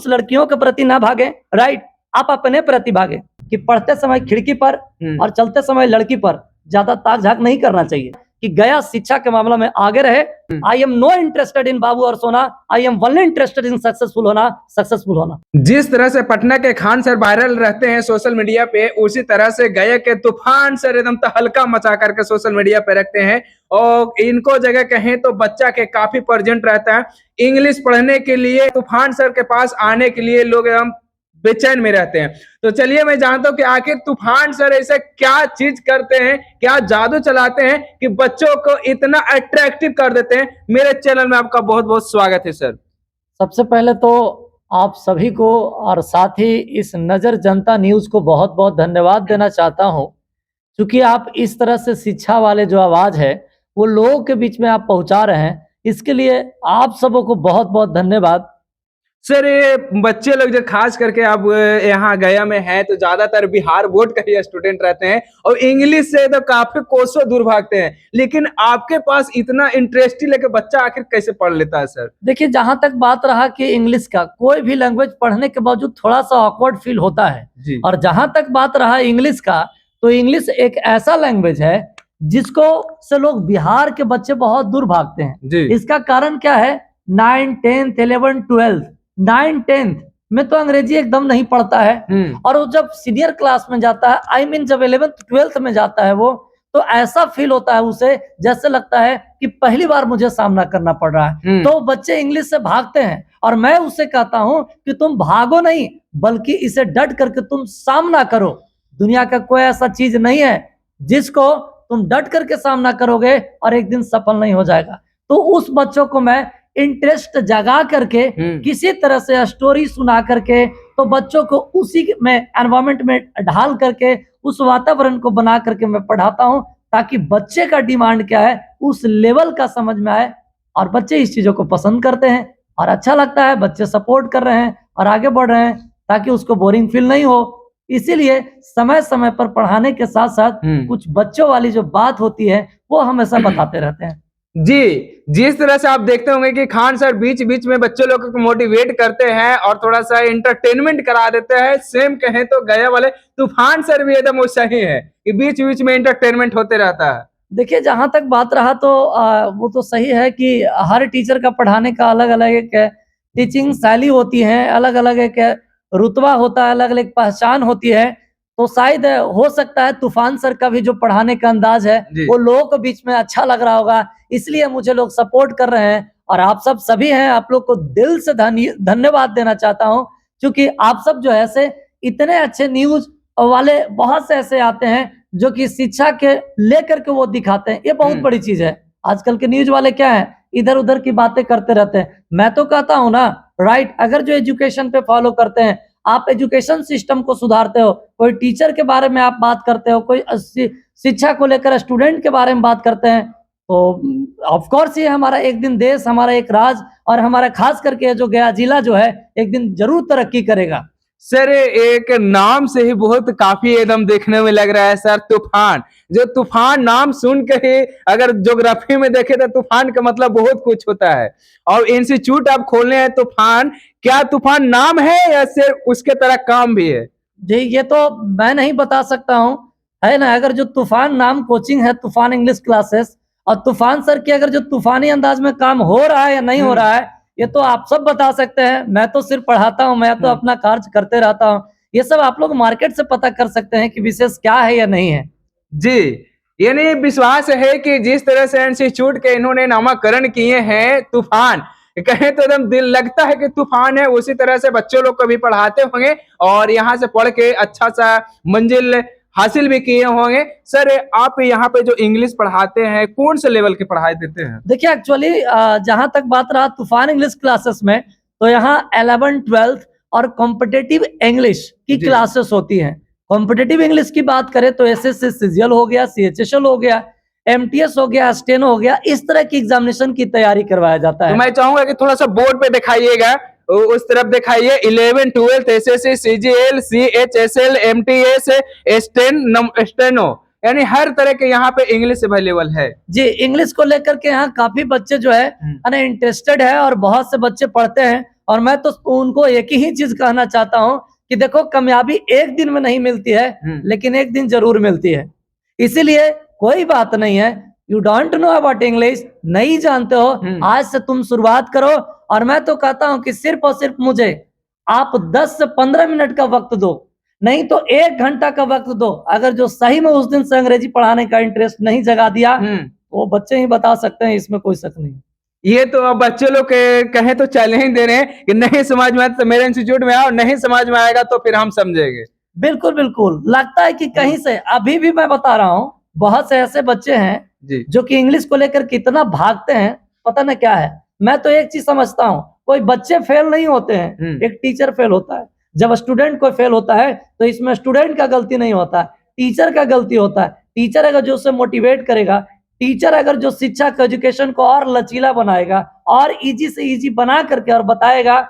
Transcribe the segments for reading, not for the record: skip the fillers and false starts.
उस लड़कियों के प्रति ना भागे, राइट, आप अपने प्रति भागे कि पढ़ते समय खिड़की पर और चलते समय लड़की पर ज्यादा ताक झाक नहीं करना चाहिए कि गया शिक्षा के मामला में आगे रहे। I am no interested in बाबू और सोना, I am only interested in successful होना। जिस तरह से पटना के खान सर वायरल रहते हैं सोशल मीडिया पे, उसी तरह से गया के तूफान सर एकदम तहलका मचा करके सोशल मीडिया पे रखते हैं। और इनको जगह कहें तो बच्चा के काफी प्रेजेंट रहता है इंग्लिश पढ़ने के लिए। तूफान सर के पास आने के लिए लोग एकदम बेचैन में रहते हैं। तो चलिए मैं जानता हूँ कि आखिर तूफान सर ऐसा क्या चीज करते हैं, क्या जादू चलाते हैं कि बच्चों को इतना अट्रैक्टिव कर देते हैं। मेरे चैनल में आपका बहुत बहुत स्वागत है सर। सबसे पहले तो आप सभी को और साथ ही इस नजर जनता न्यूज को बहुत बहुत धन्यवाद देना चाहता हूं, क्योंकि आप इस तरह से शिक्षा वाले जो आवाज है वो लोगों के बीच में आप पहुंचा रहे हैं, इसके लिए आप सबों को बहुत बहुत धन्यवाद। सर ये बच्चे लोग जो खास करके अब यहाँ गया में है तो ज्यादातर बिहार बोर्ड का ही स्टूडेंट रहते हैं और इंग्लिश से तो काफी कोसों दूर भागते हैं, लेकिन आपके पास इतना इंटरेस्ट ही लेके बच्चा आखिर कैसे पढ़ लेता है सर? देखिए, जहां तक बात रहा कि इंग्लिश का, कोई भी लैंग्वेज पढ़ने के बावजूद थोड़ा सा ऑकवर्ड फील होता है जी। और जहां तक बात रहा इंग्लिश का, तो इंग्लिश एक ऐसा लैंग्वेज है जिसको से लोग बिहार के बच्चे बहुत दूर भागते हैं जी। इसका कारण क्या है? 9, 10, 11, 12, 9, 10 में तो अंग्रेजी एकदम नहीं पढ़ता है और वो जब सीनियर क्लास में जाता है, आई मीन जब 11th 12th में जाता है वो, तो ऐसा फील होता है उसे जैसे लगता है कि पहली बार मुझे सामना करना पड़ रहा है। तो बच्चे इंग्लिश से भागते हैं और मैं उससे कहता हूं कि तुम भागो नहीं, बल्कि इसे डट करके तुम सामना करो। दुनिया का कोई ऐसा चीज नहीं है जिसको तुम डट करके सामना करोगे और एक दिन सफल नहीं हो जाएगा। तो उस बच्चों को मैं इंटरेस्ट जगा करके किसी तरह से स्टोरी सुना करके, तो बच्चों को उसी में एनवायरमेंट में ढाल करके उस वातावरण को बना करके मैं पढ़ाता हूं, ताकि बच्चे का डिमांड क्या है उस लेवल का समझ में आए और बच्चे इस चीजों को पसंद करते हैं और अच्छा लगता है, बच्चे सपोर्ट कर रहे हैं और आगे बढ़ रहे हैं ताकि उसको बोरिंग फील नहीं हो। इसीलिए समय समय पर पढ़ाने के साथ साथ कुछ बच्चों वाली जो बात होती है वो हमेशा बताते रहते हैं। जी, जिस तरह से आप देखते होंगे कि खान सर बीच बीच में बच्चों लोगों को मोटिवेट करते हैं और थोड़ा सा एंटरटेनमेंट करा देते हैं, सेम कहें तो गया वाले तूफान सर भी एकदम वैसा ही है कि बीच बीच में एंटरटेनमेंट होते रहता है। देखिए, जहां तक बात रहा तो वो तो सही है कि हर टीचर का पढ़ाने का अलग अलग एक टीचिंग शैली होती है, अलग अलग एक रुतबा होता है, अलग अलग पहचान होती है। तो शायद हो सकता है तूफान सर का भी जो पढ़ाने का अंदाज है वो लोगों के बीच में अच्छा लग रहा होगा, इसलिए मुझे लोग सपोर्ट कर रहे हैं और आप सब सभी हैं, आप लोग को दिल से धन्यवाद देना चाहता हूं, क्योंकि आप सब जो है से इतने अच्छे न्यूज वाले बहुत से ऐसे आते हैं जो कि शिक्षा के लेकर के वो दिखाते हैं, ये बहुत बड़ी चीज है। आजकल के न्यूज वाले क्या है, इधर उधर की बातें करते रहते हैं। मैं तो कहता हूं ना, राइट, अगर जो एजुकेशन पे फॉलो करते हैं, आप एजुकेशन सिस्टम को सुधारते हो, कोई टीचर के बारे में आप बात करते हो, कोई शिक्षा को लेकर स्टूडेंट के बारे में बात करते हैं, तो ऑफ कोर्स ये हमारा एक दिन देश, हमारा एक राज और हमारा खास करके जो गया जिला जो है एक दिन जरूर तरक्की करेगा। सर एक नाम से ही बहुत काफी एकदम देखने में लग रहा है सर, तूफान। जो तूफान नाम सुन के ही अगर ज्योग्राफी में देखे तो तूफान का मतलब बहुत कुछ होता है और इंस्टीट्यूट आप खोलने हैं तूफान, क्या तूफान नाम है या सिर्फ उसके तरह काम भी है? जी, ये तो मैं नहीं बता सकता हूँ, है ना। अगर जो तूफान नाम कोचिंग है, तूफान इंग्लिश क्लासेस, और तूफान सर की अगर जो तूफानी अंदाज में काम हो रहा है या नहीं हो रहा है, ये तो आप सब बता सकते हैं। मैं तो सिर्फ पढ़ाता हूँ, मैं तो अपना कार्य करते रहता हूँ। ये सब आप लोग मार्केट से पता कर सकते हैं कि विशेष क्या है या नहीं है। जी, यानी विश्वास है कि जिस तरह से इंस्टीट्यूट के इन्होंने नामकरण किए हैं तूफान, कहें तो एकदम दिल लगता है कि तूफान है, उसी तरह से बच्चों लोग को भी पढ़ाते होंगे और यहाँ से पढ़ के अच्छा सा मंजिल हासिल भी किए होंगे। सर आप यहाँ पे जो इंग्लिश पढ़ाते हैं कौन से लेवल की पढ़ाई देते हैं? देखिए, एक्चुअली जहां तक बात रहा तूफान इंग्लिश क्लासेस में, तो यहाँ 11th 12th और कॉम्पिटेटिव इंग्लिश की क्लासेस होती हैं। कॉम्पिटेटिव इंग्लिश की बात करें तो एसएससी सीजीएल हो गया, सीएचएसएल हो गया, एमटीएस हो गया, स्टेनो हो गया, इस तरह की एग्जामिनेशन की तैयारी करवाया जाता है। तो मैं चाहूंगा कि थोड़ा सा बोर्ड पे दिखाइएगा, उस तरफ दिखाइए। 11 12 SSC CGL CHSL MTS steno, यानी हर तरह के यहाँ पे इंग्लिश अवेलेबल है। जी, इंग्लिश को लेकर के यहाँ काफी बच्चे जो है इंटरेस्टेड है और बहुत से बच्चे पढ़ते हैं और मैं तो उनको एक ही चीज कहना चाहता हूँ कि देखो, कामयाबी एक दिन में नहीं मिलती है, लेकिन एक दिन जरूर मिलती है। इसीलिए कोई बात नहीं है, you don't know about English, नहीं जानते हो, आज से तुम शुरुआत करो। और मैं तो कहता हूं कि सिर्फ और सिर्फ मुझे आप 10 से 15 मिनट का वक्त दो, नहीं तो 1 घंटा का वक्त दो। अगर जो सही में उस दिन से अंग्रेजी पढ़ाने का इंटरेस्ट नहीं जगा दिया, वो बच्चे ही बता सकते हैं, इसमें कोई शक नहीं। ये तो अब बच्चे लोग कहें तो चैलेंज दे रहे हैं कि नहीं समझ में आया तो मेरे इंस्टीट्यूट में आओ, नहीं समझ में आएगा तो फिर हम समझेंगे। बिल्कुल बिल्कुल, लगता है कि कहीं से, अभी भी मैं बता रहा हूँ, बहुत से ऐसे बच्चे हैं जो कि इंग्लिश को लेकर कितना भागते हैं, पता न क्या है। मैं तो एक चीज समझता हूँ, कोई बच्चे फेल नहीं होते हैं, एक टीचर फेल होता है। जब स्टूडेंट कोई फेल होता है तो इसमें स्टूडेंट का गलती नहीं होता है, टीचर का गलती होता है। टीचर अगर जो उसे मोटिवेट करेगा, टीचर अगर जो शिक्षा को, एजुकेशन को और लचीला बनाएगा और इजी से इजी बना करके और बताएगा,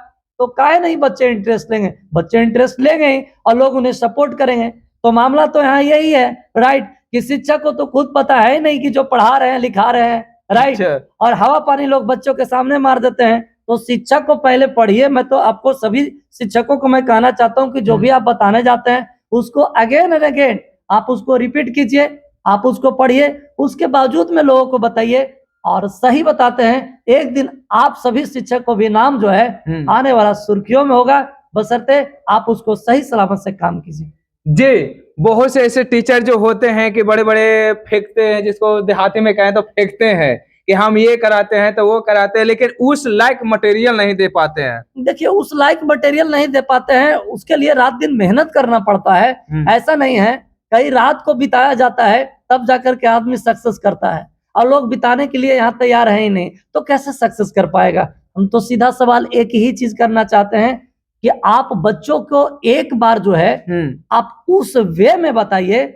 तो काहे नहीं बच्चे इंटरेस्ट लेंगे। बच्चे इंटरेस्ट लेंगे ही और लोग उन्हें सपोर्ट करेंगे। तो मामला तो यहाँ यही है, राइट, कि शिक्षक को तो खुद पता है नहीं कि जो पढ़ा रहे हैं, लिखा रहे हैं, राइट, और हवा पानी लोग बच्चों के सामने मार देते हैं। तो शिक्षक को पहले पढ़िए। मैं तो आपको सभी शिक्षकों को मैं कहना चाहता हूँ कि जो भी आप बताने जाते हैं उसको अगेन एंड अगेन आप उसको रिपीट कीजिए, आप उसको पढ़िए, उसके बावजूद में लोगों को बताइए और सही बताते हैं। एक दिन आप सभी शिक्षक को भी नाम जो है आने वाला सुर्खियों में होगा, बशर्ते आप उसको सही सलामत से काम कीजिए। जी, बहुत से ऐसे टीचर जो होते हैं कि बड़े बड़े फेंकते हैं, जिसको देहाती में कहें तो फेंकते हैं कि हम ये कराते हैं तो वो कराते हैं, लेकिन उस लायक मटेरियल नहीं दे पाते हैं। देखिए, उस लायक मटेरियल नहीं दे पाते हैं, उसके लिए रात दिन मेहनत करना पड़ता है। ऐसा नहीं है, कई रात को बिताया जाता है, तब जाकर के आदमी सक्सेस करता है, और लोग बिताने के लिए यहाँ तैयार है ही नहीं, तो कैसे सक्सेस कर पाएगा। हम तो सीधा सवाल एक ही चीज करना चाहते हैं कि आप बच्चों को एक बार जो है आप उस वे में बताइए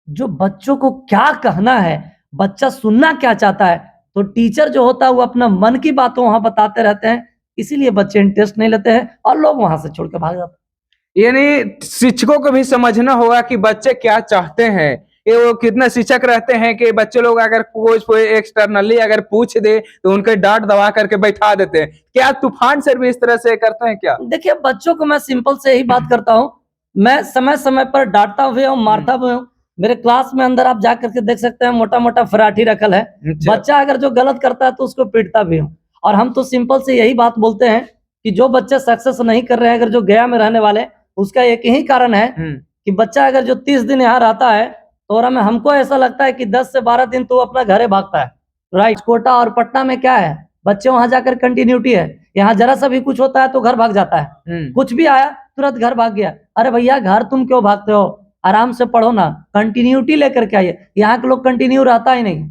जो बच्चों को क्या कहना है, बच्चा सुनना क्या चाहता है। तो टीचर जो होता है वो अपना मन की बातों वहां बताते रहते हैं, इसीलिए बच्चे इंटरेस्ट नहीं लेते हैं और लोग वहां से छोड़ के भाग जाते हैं। यानी शिक्षकों को भी समझना होगा कि बच्चे क्या चाहते हैं। ये वो कितना शिक्षक रहते हैं कि बच्चे लोग अगर कोई एक्सटर्नली अगर पूछ दे तो उनके डांट दबा करके बैठा देते हैं। क्या तूफान सर भी इस तरह से करते हैं क्या? देखिए, बच्चों को मैं सिंपल से यही बात करता हूँ, मैं समय समय पर डांटता हुए हूँ, मारता हुए हूँ। मेरे क्लास में अंदर आप जा करके देख सकते हैं, मोटा मोटा फराठी रखल है। बच्चा अगर जो गलत करता है तो उसको पीटता भी हूँ। और हम तो सिंपल से यही बात बोलते हैं कि जो बच्चे सक्सेस नहीं कर रहे हैं, अगर जो गया में रहने वाले, उसका एक ही कारण है कि बच्चा अगर जो 30 दिन यहाँ रहता है तो हमको ऐसा लगता है कि 10 से 12 दिन तो अपना घरे भागता है, राइट। कोटा और पटना में क्या है, बच्चे वहां जाकर कंटिन्यूटी है। यहाँ जरा सा भी कुछ होता है तो घर भाग जाता है, कुछ भी आया तुरंत घर भाग गया। अरे भैया, घर तुम क्यों भागते हो, आराम से पढ़ो ना, कंटिन्यूटी लेकर के आइए। यहाँ के लोग कंटिन्यू रहता ही नहीं,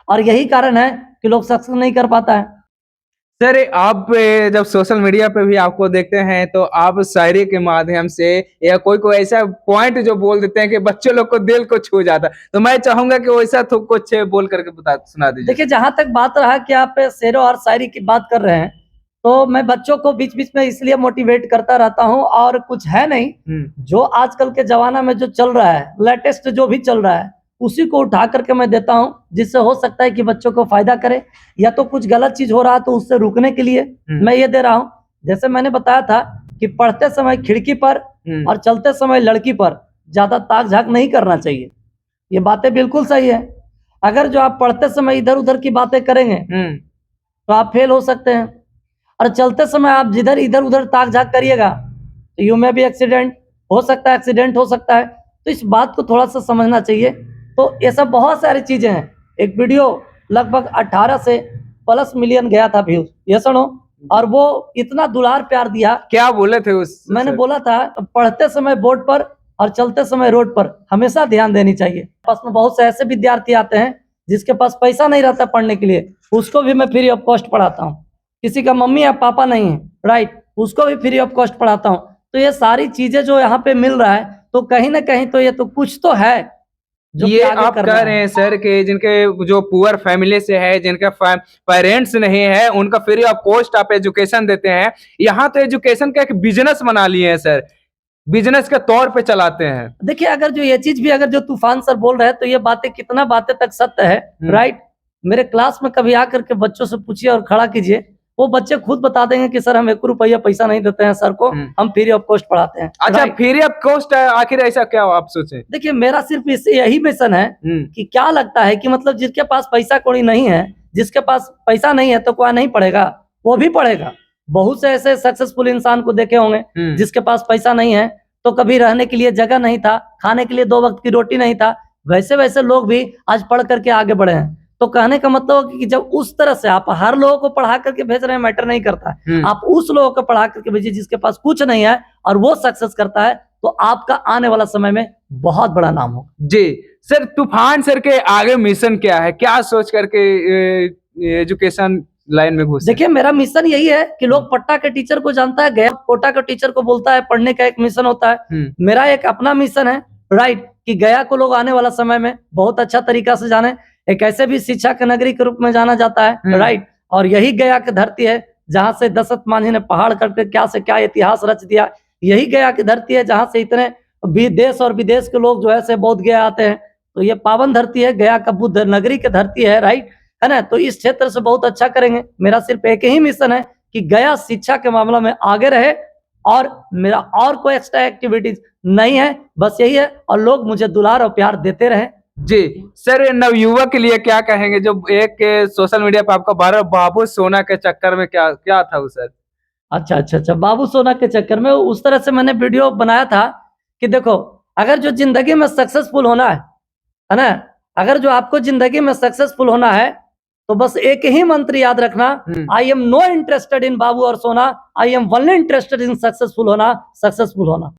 और यही कारण है कि लोग सक्सेस नहीं कर पाता है। सर, आप जब सोशल मीडिया पे भी आपको देखते हैं तो आप शायरी के माध्यम से या कोई ऐसा पॉइंट जो बोल देते हैं कि बच्चे लोग को दिल को छू जाता है, तो मैं चाहूंगा कि वैसा तो कुछ बोल करके सुना दीजिए। देखिए, जहां तक बात रहा कि आप शेरों और शायरी की बात कर रहे हैं, तो मैं बच्चों को बीच बीच में इसलिए मोटिवेट करता रहता हूं, और कुछ है नहीं, जो आजकल के जमाना में जो चल रहा है, लेटेस्ट जो भी चल रहा है, उसी को उठा करके मैं देता हूं, जिससे हो सकता है कि बच्चों को फायदा करे। या तो कुछ गलत चीज हो रहा है तो उससे रुकने के लिए मैं ये दे रहा हूं। जैसे मैंने बताया था कि पढ़ते समय खिड़की पर और चलते समय लड़की पर ज्यादा ताक झाक नहीं करना चाहिए। ये बातें बिल्कुल सही है। अगर जो आप पढ़ते समय इधर उधर की बातें करेंगे तो आप फेल हो सकते हैं, और चलते समय आप जिधर इधर उधर ताक झाक करिएगा तो यू में भी एक्सीडेंट हो सकता है, एक्सीडेंट हो सकता है। तो इस बात को थोड़ा सा समझना चाहिए। तो ये सब बहुत सारी चीजें हैं। एक वीडियो लगभग 18 से प्लस मिलियन गया था व्यूज, ये सुनो, और वो इतना दुलार प्यार दिया। क्या बोले थे उस? मैंने बोला था पढ़ते समय बोर्ड पर और चलते समय रोड पर हमेशा ध्यान देनी चाहिए। पास में बहुत से ऐसे विद्यार्थी आते हैं जिसके पास पैसा नहीं रहता पढ़ने के लिए, उसको भी मैं फ्री ऑफ कॉस्ट पढ़ाता हूँ। किसी का मम्मी या पापा नहीं है, राइट, उसको भी फ्री ऑफ कॉस्ट पढ़ाता हूँ। तो ये सारी चीजें जो यहाँ पे मिल रहा है, तो कहीं ना कहीं तो ये तो कुछ तो है जो ये आप कह रहे हैं सर कि जिनके जो पुअर फैमिली से है, जिनके पेरेंट्स नहीं है, उनका फ्री ऑफ कॉस्ट आप एजुकेशन देते हैं। यहाँ तो एजुकेशन का एक बिजनेस बना लिए हैं सर, बिजनेस के तौर पे चलाते हैं। देखिए, अगर जो ये चीज भी अगर जो तूफान सर बोल रहे हैं तो ये बातें कितना बातें तक सत्य है, राइट। मेरे क्लास में कभी आकर के बच्चों से पूछिए और खड़ा कीजिए, वो बच्चे खुद बता देंगे कि सर हम 1 रुपया पैसा नहीं देते हैं सर को, हम फ्री ऑफ कॉस्ट पढ़ाते हैं। अच्छा, Right? फ्री ऑफ कॉस्ट है, आखिर ऐसा क्या आप सोचे? देखिए मेरा सिर्फ इससे यही मिशन है कि क्या लगता है कि मतलब जिसके पास पैसा कौड़ी नहीं है, जिसके पास पैसा नहीं है तो कोई नहीं पढ़ेगा, वो भी पढ़ेगा। बहुत से ऐसे सक्सेसफुल इंसान को देखे होंगे जिसके पास पैसा नहीं है तो कभी रहने के लिए जगह नहीं था, खाने के लिए 2 वक्त की रोटी नहीं था, वैसे वैसे लोग भी आज पढ़ करके आगे बढ़े हैं। तो कहने का मतलब कि जब उस तरह से आप हर लोगों को पढ़ा करके भेज रहे हैं मैटर नहीं करता है, आप उस लोगों को पढ़ा करके भेजिए जिसके पास कुछ नहीं है और वो सक्सेस करता है, तो आपका आने वाला समय में बहुत बड़ा नाम होगा। जी सर, तूफान सर के आगे मिशन क्या है, क्या सोच करके एजुकेशन लाइन में घुसे? देखिए मेरा मिशन यही है कि लोग पट्टा के टीचर को जानता है, गया कोटा के टीचर को बोलता है, पढ़ने का एक मिशन होता है। मेरा एक अपना मिशन है, राइट, कि गया को लोग आने वाला समय में बहुत अच्छा तरीका से जाने, एक ऐसे भी शिक्षा के नगरी के रूप में जाना जाता है, राइट। और यही गया की धरती है जहां से दशरथ मांझी ने पहाड़ करके क्या से क्या इतिहास रच दिया। यही गया की धरती है जहां से इतने देश और विदेश के लोग जो है से बौद्ध गया आते हैं। तो ये पावन धरती है, गया का बुद्ध नगरी की धरती है, राइट, है ना। तो इस क्षेत्र से बहुत अच्छा करेंगे। मेरा सिर्फ एक ही मिशन है कि गया शिक्षा के मामला में आगे रहे, और मेरा और कोई एक्स्ट्रा एक्टिविटीज नहीं है, बस यही है, और लोग मुझे दुलार और प्यार देते रहे। जी सर, नवयुवक के लिए क्या कहेंगे जो एक सोशल मीडिया पे आपका बाबू सोना के चक्कर में क्या क्या था वो सर? अच्छा, बाबू सोना के चक्कर में उस तरह से मैंने वीडियो बनाया था कि देखो, अगर जो जिंदगी में सक्सेसफुल होना है ना, अगर जो आपको जिंदगी में सक्सेसफुल होना है तो बस एक ही मंत्र याद रखना, I am no interested in बाबू और सोना, I am only interested in successful होना।